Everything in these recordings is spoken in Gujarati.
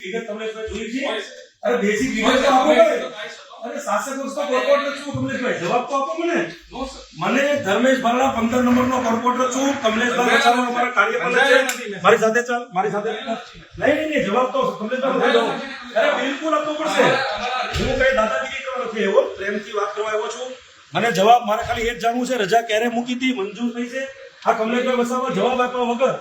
વિગત કમલેશભાઈ જોઈ છે? અરે બેસિક વિગત તો આપો ભાઈ. અરે શાસક પક્ષનો કોર્પોરેટર છું કમલેશભાઈ, જવાબ તો આપો મને. મને ધર્મેશ ભરડા 15 નંબરનો કોર્પોરેટર છું. કમલેશભાઈ વસાવા અમારા કાર્યપાલક છે. મારી સાથે ચાલ, મારી સાથે નહીં જવાબ તો કમલેશભાઈ દો. અરે બિલકુલ આપવો પડશે. હું કઈ દાદાગીરી કરવા નથી એવો, પ્રેમથી વાત કરવા આવ્યો છું. મને જવાબ મારે ખાલી એ જ જાણવું છે, રજા ક્યારે મૂકી હતી, મંજૂર થઈ છે? આ કમલેશભાઈ વસાવા જવાબ આપ્યા વગર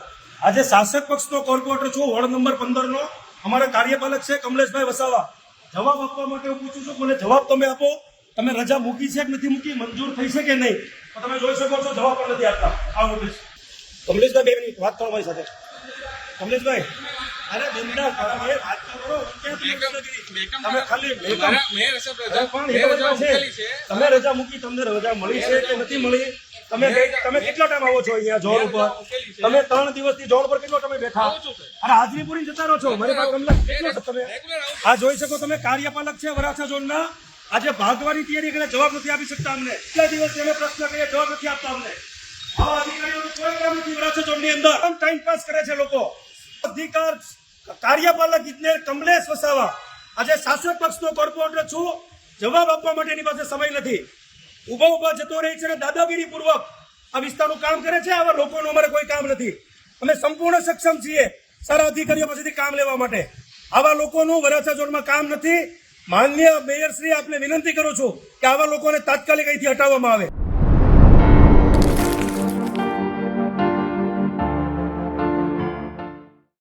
આજે શાસક પક્ષનો કોર્પોરેટર છું, વોર્ડ નંબર 15 નો અમારા કાર્યપાલક છે કમલેશભાઈ વસાવા. જવાબ આપવા માટે હું પૂછું છું, મને જવાબ તમે આપો. તમે રજા મૂકી છે કે નથી મૂકી, મંજૂર થઈ છે કે નહીં? તો તમે જોઈ શકો છો જવાબ પણ નથી આપતા. આ નોટિસ કમલેશભાઈ 2 મિનિટ વાત કરો મારી સાથે. કમલેશભાઈ અરે બિંદાસ વાત કરો. તમે ખાલી તમે રજા મૂકી, તમને રજા મળી છે કે નથી મળી? તમે કેટલો ટાઈમ આવો છો અહીંયા જોર ઉપર? તમે 3 દિવસથી જોર પર કેટલો તમે બેઠા? અરે હાજરી પૂરી જતા રહો છો. મારી પાસે કેટલો તમે આ જોઈ શકો, તમે કાર્યપાલક છે વરાછા ઝોનના. આજે ભાગવાની તૈયારી કરે, જવાબ નથી આપી શકતા અમને. કેટલા દિવસથી અમે પ્રશ્ન કરીએ, જવાબ નથી આપતા અમને. આવા અધિકારીઓનું કોઈ કામ નથી વરાછા ઝોનની અંદર. ટાઈમ પાસ કરે છે લોકો. અધિકાર કાર્યપાલક ઇજનેર કમલેશ વસાવા આજે શાસક પક્ષનો કોર્પોરેટર છું. જવાબ આપવા માટે એની પાસે સમય નથી. ઉભા જતો રહે છે અને દાદાગીરી પૂર્વક આ વિસ્તારનું કામ કરે છે. આવા લોકોનું અમારે કોઈ કામ નથી. અમે સંપૂર્ણ સક્ષમ છીએ સારા અધિકારીઓ પાસેથી કામ લેવા માટે. આવા લોકોનું વરાછા ઝોનમાં કામ નથી. માનનીય મેયર શ્રી આપને વિનંતી કરું છું કે આવા લોકોને તાત્કાલિક અહીંથી હટાવવામાં આવે.